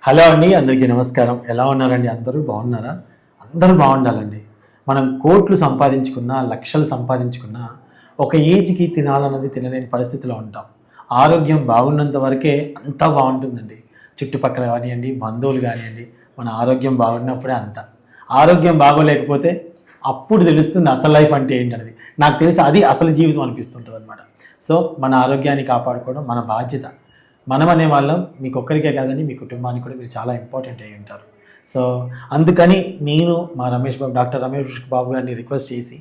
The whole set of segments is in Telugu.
హలో అండి, అందరికీ నమస్కారం. ఎలా ఉన్నారండి? అందరూ బాగున్నారా? అందరూ బాగుండాలండి. మనం కోట్లు సంపాదించుకున్నా, లక్షలు సంపాదించుకున్నా ఒక ఏజ్కి తినాలన్నది తినలేని పరిస్థితిలో ఉంటాం. ఆరోగ్యం బాగున్నంత వరకే అంతా బాగుంటుందండి. చుట్టుపక్కల కానివ్వండి, బంధువులు కానివ్వండి, మన ఆరోగ్యం బాగున్నప్పుడే అంతా. ఆరోగ్యం బాగోలేకపోతే అప్పుడు తెలుస్తుంది అసలు లైఫ్ అంటే ఏంటనేది. నాకు తెలిసి అది అసలు జీవితం అనిపిస్తుంటుంది అనమాట. సో మన ఆరోగ్యాన్ని కాపాడుకోవడం మన బాధ్యత. మనం అనే వాళ్ళం మీకు ఒక్కరికే కాదని మీ కుటుంబానికి కూడా మీరు చాలా ఇంపార్టెంట్ అయ్యి ఉంటారు. సో అందుకని నేను మా డాక్టర్ రమేష్ బాబు గారిని రిక్వెస్ట్ చేసి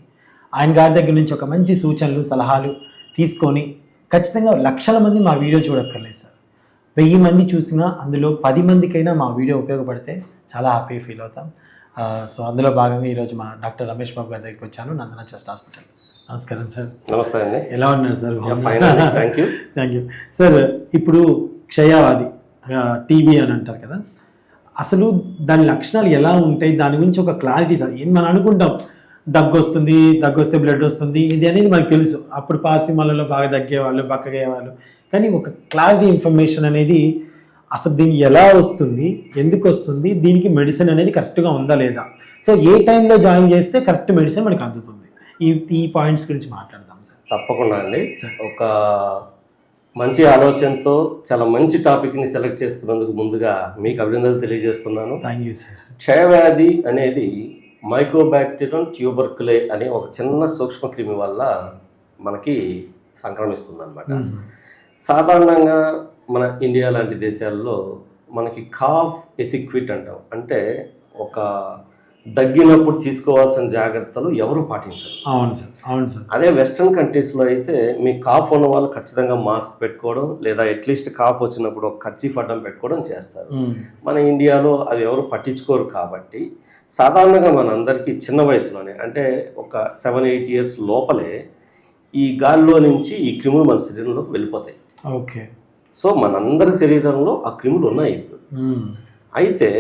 ఆయన గారి దగ్గర నుంచి ఒక మంచి సూచనలు సలహాలు తీసుకొని ఖచ్చితంగా లక్షల మంది మా వీడియో చూడక్కర్లేదు సార్. 1000 మంది చూసినా అందులో 10 మందికైనా మా వీడియో ఉపయోగపడితే చాలా హ్యాపీ ఫీల్ అవుతాం. సో అందులో భాగంగా ఈరోజు మా డాక్టర్ రమేష్ బాబు గారి దగ్గరికి వచ్చాను, నందన చెస్ట్ హాస్పిటల్. నమస్కారం సార్. నమస్తే అండి. ఎలా ఉన్నారు సార్? Thank you sir. ఇప్పుడు క్షయవాది టీబీ అని అంటారు కదా, అసలు దాని లక్షణాలు ఎలా ఉంటాయి, దాని గురించి ఒక క్లారిటీ సార్. మనం అనుకుంటాం దగ్గు వస్తే బ్లడ్ వస్తుంది, ఇది అనేది మనకు తెలుసు. అప్పుడు పాసిమాలలో బాగా దగ్గేవాళ్ళు, బక్కగయ్యేవాళ్ళు. కానీ ఒక క్లారిటీ ఇన్ఫర్మేషన్ అనేది అసలు దీనికి ఎలా వస్తుంది, ఎందుకు వస్తుంది, దీనికి మెడిసిన్ అనేది కరెక్ట్గా ఉందా లేదా, సో ఏ టైంలో జాయిన్ చేస్తే కరెక్ట్ మెడిసిన్ మనకు అందుతుంది, ఈ పాయింట్స్ గురించి మాట్లాడదాం సార్. తప్పకుండా అండి. ఒక మంచి ఆలోచనతో చాలా మంచి టాపిక్ని సెలెక్ట్ చేసుకున్నందుకు ముందుగా మీకు అభినందనలు తెలియజేస్తున్నాను. Thank you sir. క్షయవ్యాధి అనేది మైక్రోబాక్టీరియం ట్యూబర్కులే అనే ఒక చిన్న సూక్ష్మక్రిమి వల్ల మనకి సంక్రమిస్తుంది అనమాట. సాధారణంగా మన ఇండియా లాంటి దేశాల్లో మనకి కాఫ్ ఎథిక్విట్ అంటాం. అంటే ఒక దగ్గినప్పుడు తీసుకోవాల్సిన జాగ్రత్తలు ఎవరు పాటించరు. అవును సార్, అవును సార్. అదే వెస్ట్రన్ కంట్రీస్లో అయితే మీ కాఫ్ ఉన్న వాళ్ళు ఖచ్చితంగా మాస్క్ పెట్టుకోవడం, లేదా అట్లీస్ట్ కాఫ్ వచ్చినప్పుడు ఒక కర్చీఫ్ అడ్డం పెట్టుకోవడం చేస్తారు. మన ఇండియాలో అవి ఎవరు పట్టించుకోరు. కాబట్టి సాధారణంగా మనందరికీ చిన్న వయసులోనే, అంటే ఒక 7-8 ఇయర్స్ లోపలే ఈ గాలిలో నుంచి ఈ క్రిములు మన శరీరంలోకి వెళ్ళిపోతాయి. ఓకే. సో మనందరి శరీరంలో ఆ క్రిములు ఉన్నాయి ఇప్పుడు. అయితే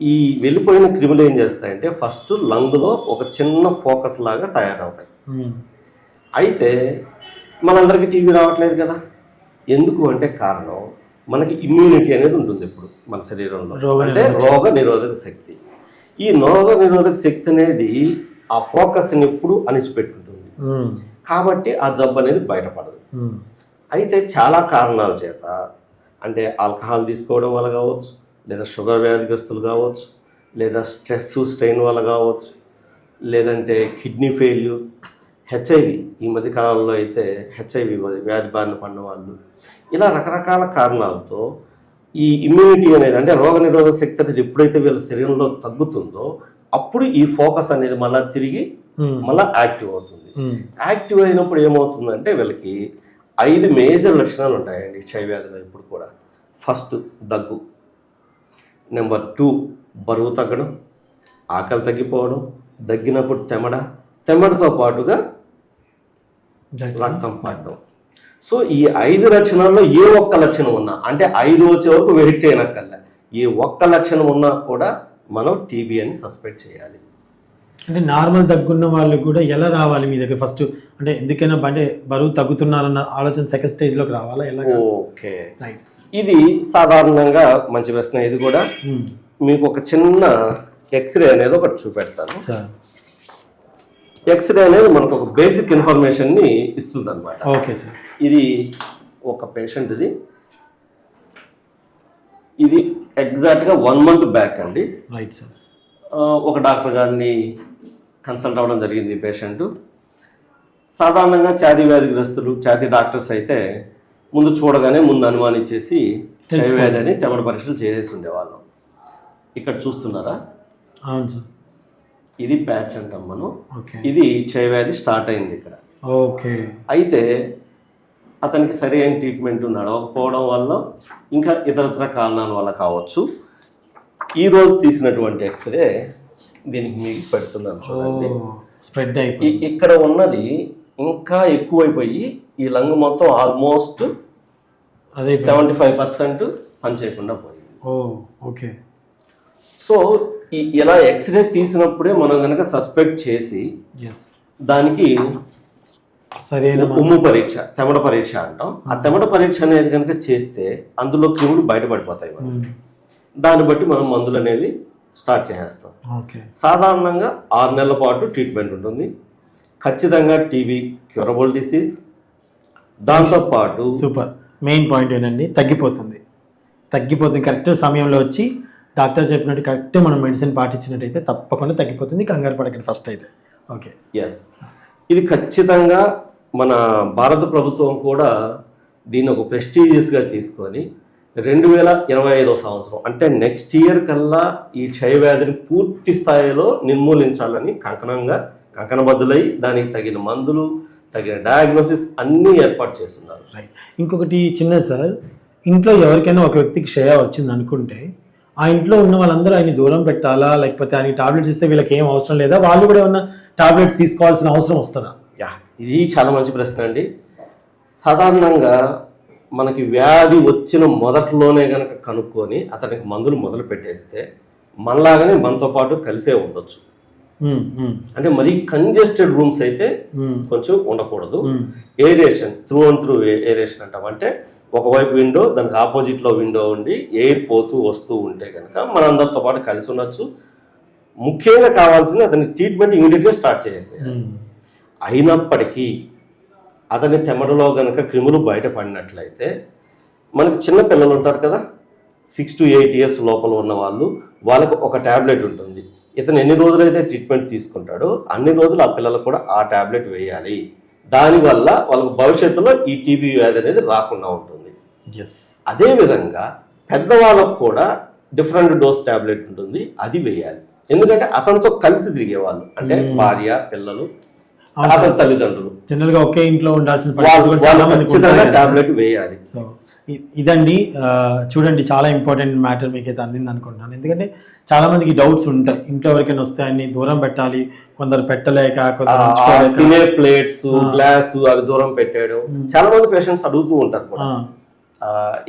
ఈ వెళ్ళిపోయిన క్రిములు ఏం చేస్తాయంటే ఫస్ట్ లంగ్లో ఒక చిన్న ఫోకస్ లాగా తయారవుతాయి. అయితే మనందరికీ టీబీ రావట్లేదు కదా. ఎందుకు అంటే కారణం, మనకి ఇమ్యూనిటీ అనేది ఉంటుంది ఇప్పుడు మన శరీరంలో, అంటే రోగ నిరోధక శక్తి. ఈ రోగ నిరోధక శక్తి అనేది ఆ ఫోకస్ని ఎప్పుడు అణిచిపెట్టుకుంటుంది. కాబట్టి ఆ జబ్బు అనేది బయటపడదు. అయితే చాలా కారణాల చేత, అంటే ఆల్కహాల్ తీసుకోవడం వల్ల కావచ్చు, లేదా షుగర్ వ్యాధిగ్రస్తులు కావచ్చు, లేదా స్ట్రెయిన్ వల్ల కావచ్చు, లేదంటే కిడ్నీ ఫెయిల్యూర్, హెచ్ఐవి. ఈ మధ్య కాలంలో అయితే హెచ్ఐవి వ్యాధి బారిన పడిన వాళ్ళు, ఇలా రకరకాల కారణాలతో ఈ ఇమ్యూనిటీ అనేది, అంటే రోగ నిరోధక శక్తి అనేది ఎప్పుడైతే వీళ్ళ శరీరంలో తగ్గుతుందో అప్పుడు ఈ ఫోకస్ అనేది మళ్ళీ తిరిగి మళ్ళీ యాక్టివ్ అవుతుంది. యాక్టివ్ అయినప్పుడు ఏమవుతుందంటే వీళ్ళకి 5 మేజర్ లక్షణాలు ఉంటాయండి క్షయవ్యాధిలో ఇప్పుడు కూడా. ఫస్ట్ దగ్గు, నెంబర్ 2 బరువు తగ్గడం, ఆకలి తగ్గిపోవడం, దగ్గినప్పుడు తెమ్మడతో పాటుగా రక్తం పడడం. సో ఈ 5 లక్షణాల్లో ఏ ఒక్క లక్షణం ఉన్నా, అంటే 5 వచ్చే వరకు వెయిట్ చేయనక్కర్లే, ఏ ఒక్క లక్షణం ఉన్నా కూడా మనం టీబీ అని సస్పెక్ట్ చేయాలి. అంటే నార్మల్ దగ్గున్న వాళ్ళు కూడా ఎలా రావాలి మీ దగ్గర ఫస్ట్? అంటే ఎందుకైనా అంటే బరువు తగ్గుతున్నారన్న ఆలోచన సెకండ్ స్టేజ్లోకి రావాలా, ఎలా? Okay, right. ఇది సాధారణంగా మంచి ప్రశ్న. ఇది కూడా మీకు ఒక చిన్న ఎక్స్రే అనేది ఒకటి చూపెడతాను. ఎక్స్రే అనేది మనకు ఒక బేసిక్ ఇన్ఫర్మేషన్ని ఇస్తుంది అనమాట. Okay sir. ఇది ఒక పేషెంట్, ఇది ఎగ్జాక్ట్గా 1 మంత్ బ్యాక్ అండి. Right sir. ఒక డాక్టర్ గారిని కన్సల్ట్ అవ్వడం జరిగింది పేషెంట్. సాధారణంగా ఛాతీ వ్యాధిగ్రస్తులు, ఛాతీ డాక్టర్స్ అయితే ముందు చూడగానే ముందు అనుమానించేసి క్షయవ్యాధి అని టెమడ పరీక్షలు చేసేసి ఉండేవాళ్ళం. ఇక్కడ చూస్తున్నారా? అవును సార్. ఇది ప్యాచ్ అంటాం మనం. ఇది క్షయవ్యాధి స్టార్ట్ అయింది ఇక్కడ. ఓకే. అయితే అతనికి సరి అయిన ట్రీట్మెంట్ నడవకపోవడం వల్ల, ఇంకా ఇతరత్ర కారణాల వల్ల కావచ్చు, ఈరోజు తీసినటువంటి ఎక్స్రే దీనికి మీకు పెడుతున్నాను చూడండి. స్ప్రెడ్ అయిపోయి ఇక్కడ ఉన్నది ఇంకా ఎక్కువైపోయి ఈ లంగ్ మొత్తం ఆల్మోస్ట్ 75% పని చేయకుండా పోయింది. ఓకే. సో ఇలా ఎక్స్రే తీసినప్పుడే మనం కనుక సస్పెక్ట్ చేసి దానికి సరైన ఉమ్ము పరీక్ష, తెమడ పరీక్ష అంటాం. ఆ తెమడ పరీక్ష అనేది కనుక చేస్తే అందులో క్రిములు బయటపడిపోతాయి. దాన్ని బట్టి మనం మందులు అనేది స్టార్ట్ చేసేస్తాం. ఓకే. సాధారణంగా 6 నెలల పాటు ట్రీట్మెంట్ ఉంటుంది. ఖచ్చితంగా టీబీ క్యూరబుల్ డిసీజ్. దాంతోపాటు సూపర్, మెయిన్ పాయింట్ ఏంటండి, తగ్గిపోతుంది కరెక్ట్ సమయంలో వచ్చి డాక్టర్ చెప్పినట్టు కరెక్ట్ మనం మెడిసిన్ పాటించినట్టయితే తప్పకుండా తగ్గిపోతుంది. కంగారు పడకండి ఫస్ట్ అయితే. ఓకే. ఎస్, ఇది ఖచ్చితంగా మన భారత ప్రభుత్వం కూడా దీన్ని ఒక ప్రెస్టీజియస్గా తీసుకొని 2025 సంవత్సరం అంటే నెక్స్ట్ ఇయర్ కల్లా ఈ క్షయవ్యాధిని పూర్తి స్థాయిలో నిర్మూలించాలని కంకణబద్దులై దానికి తగిన మందులు, తగిన డయాగ్నోసిస్ అన్నీ ఏర్పాటు చేస్తున్నారు. రైట్. ఇంకొకటి చిన్నది సార్, ఇంట్లో ఎవరికైనా ఒక వ్యక్తికి క్షయ వచ్చింది అనుకుంటే ఆ ఇంట్లో ఉన్న వాళ్ళందరూ ఆయన దూరం పెట్టాలా, లేకపోతే ఆయన టాబ్లెట్స్ ఇస్తే వీళ్ళకి ఏం అవసరం లేదా, వాళ్ళు కూడా ఏమన్నా టాబ్లెట్స్ తీసుకోవాల్సిన అవసరం వస్తుందా? ఇది చాలా మంచి ప్రశ్న అండి. సాధారణంగా మనకి వ్యాధి వచ్చిన మొదట్లోనే కనుక కనుక్కొని అతనికి మందులు మొదలు పెట్టేస్తే మనలాగానే మనతో పాటు కలిసే ఉండొచ్చు. అంటే మరీ కంజెస్టెడ్ రూమ్స్ అయితే కొంచెం ఉండకూడదు. Aeration, through and through aeration అంటాం. అంటే ఒకవైపు విండో, దానికి ఆపోజిట్లో విండో ఉండి ఎయిర్ పోతూ వస్తూ ఉంటే కనుక మనందరితో పాటు కలిసి ఉండొచ్చు. ముఖ్యంగా కావాల్సింది అతని ట్రీట్మెంట్ ఇమీడియట్గా స్టార్ట్ చేసేయాలి. అయినప్పటికీ అతని తెమడలో కనుక క్రిములు బయటపడినట్లయితే, మనకి చిన్న పిల్లలు ఉంటారు కదా, 6 to 8 years లోపల ఉన్న వాళ్ళకు ఒక ట్యాబ్లెట్ ఉంటుంది. ఇతను ఎన్ని రోజులైతే ట్రీట్మెంట్ తీసుకుంటాడో అన్ని రోజులు ఆ పిల్లలకు కూడా ఆ ట్యాబ్లెట్ వేయాలి. దానివల్ల వాళ్ళకు భవిష్యత్తులో ఈ టీబీ వ్యాధి అనేది రాకుండా ఉంటుంది. అదేవిధంగా పెద్దవాళ్ళకు కూడా డిఫరెంట్ డోస్ ట్యాబ్లెట్ ఉంటుంది, అది వేయాలి. ఎందుకంటే అతనితో కలిసి తిరిగేవాళ్ళు, అంటే భార్య, పిల్లలు, అతని తల్లిదండ్రులు జనరల్గా ఒకే ఇంట్లో ఉండాల్సిన టాబ్లెట్ వేయాలి. సో ఇదండి, చూడండి, చాలా ఇంపార్టెంట్ మ్యాటర్ మీకైతే అందింది అనుకుంటున్నాను. ఎందుకంటే చాలా మందికి డౌట్స్ ఉంటాయి, ఇంట్లో ఎవరికైనా వస్తే అన్ని దూరం పెట్టాలి, కొందరు పెట్టలేక, తినే ప్లేట్స్, గ్లాస్ అవి దూరం పెట్టాడు. చాలా మంది పేషెంట్స్ అడుగుతూ ఉంటారు కూడా.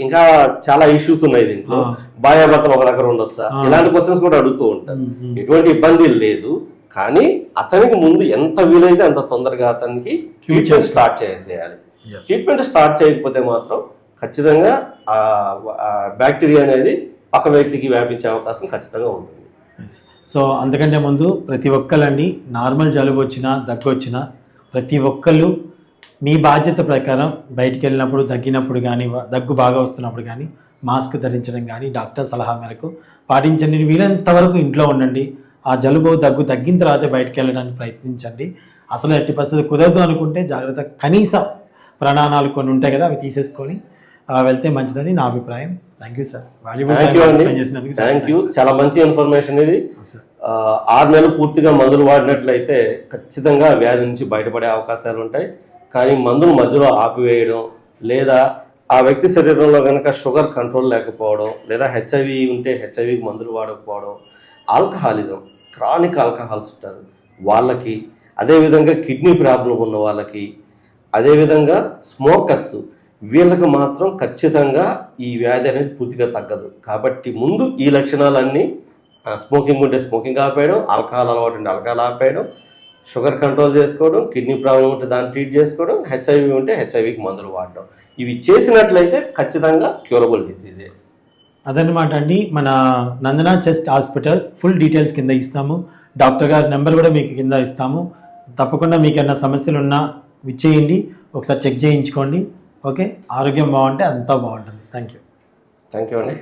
ఇంకా చాలా ఇష్యూస్ ఉన్నాయి దీంట్లో. భార్యాభర్తలు ఒక దగ్గర ఉండొచ్చా, ఇలాంటి క్వశ్చన్స్ కూడా అడుగుతూ ఉంటారు. ఎటువంటి ఇబ్బంది లేదు, కానీ అతనికి ముందు ఎంత వీలైతే అంత తొందరగా అతనికి ట్రీట్మెంట్ స్టార్ట్ చేసేయాలి. ట్రీట్మెంట్ స్టార్ట్ చేయకపోతే మాత్రం ఖచ్చితంగా బ్యాక్టీరియా అనేది పక్క వ్యక్తికి వ్యాపించే అవకాశం ఖచ్చితంగా ఉంటుంది. సో అంతకంటే ముందు ప్రతి ఒక్కళ్ళండి, నార్మల్ జలుబు వచ్చినా, దగ్గు వచ్చినా, ప్రతి ఒక్కళ్ళు మీ బాధ్యత ప్రకారం బయటికి వెళ్ళినప్పుడు, దగ్గినప్పుడు కానీ, దగ్గు బాగా వస్తున్నప్పుడు కానీ మాస్క్ ధరించడం కానీ డాక్టర్ సలహా మేరకు పాటించండి. వీలైనంత వరకు ఇంట్లో ఉండండి. ఆ జలుబు, దగ్గు తగ్గిన తర్వాత బయటికి వెళ్ళడానికి ప్రయత్నించండి. అసలు ఎట్టి పరిస్థితి కుదరదు అనుకుంటే జాగ్రత్త, కనీస ప్రాణాలు కొన్ని ఉంటాయి కదా, అవి తీసేసుకొని వెళ్తే మంచిదని నా అభిప్రాయం. Thank you sir. Thank you. చాలా మంచి ఇన్ఫర్మేషన్ ఇది. 6 నెలలు పూర్తిగా మందులు వాడినట్లయితే ఖచ్చితంగా వ్యాధి నుంచి బయటపడే అవకాశాలు ఉంటాయి. కానీ మందులు మధ్యలో ఆపివేయడం, లేదా ఆ వ్యక్తి శరీరంలో కనుక షుగర్ కంట్రోల్ లేకపోవడం, లేదా హెచ్ఐవి ఉంటే హెచ్ఐవికి మందులు వాడకపోవడం, ఆల్కహాలిజం, క్రానిక్ ఆల్కహాల్స్ ఉంటారు వాళ్ళకి, అదేవిధంగా కిడ్నీ ప్రాబ్లం ఉన్న వాళ్ళకి, అదేవిధంగా స్మోకర్స్, వీళ్ళకి మాత్రం ఖచ్చితంగా ఈ వ్యాధి అనేది పూర్తిగా తగ్గదు. కాబట్టి ముందు ఈ లక్షణాలన్నీ, స్మోకింగ్ ఉంటే స్మోకింగ్ ఆపేయడం, ఆల్కహాల్ అలవాటు ఉంటే ఆల్కహాల్ ఆపేయడం, షుగర్ కంట్రోల్ చేసుకోవడం, కిడ్నీ ప్రాబ్లం ఉంటే దాన్ని ట్రీట్ చేసుకోవడం, హెచ్ఐవి ఉంటే హెచ్ఐవికి మందులు వాడడం, ఇవి చేసినట్లయితే ఖచ్చితంగా క్యూరబుల్ డిసీజే. అదనమాట అండి. మన నందన చెస్ట్ హాస్పిటల్ ఫుల్ డీటెయిల్స్ కింద ఇస్తాము. డాక్టర్ గారి నెంబర్ కూడా మీకు కింద ఇస్తాము. తప్పకుండా మీకు ఏమైనా సమస్యలు ఉన్నా విచ్చేయండి, ఒకసారి చెక్ చేయించుకోండి. ఓకే, ఆరోగ్యం బాగుంటే అంతా బాగుంటుంది. థ్యాంక్ యూ అండి.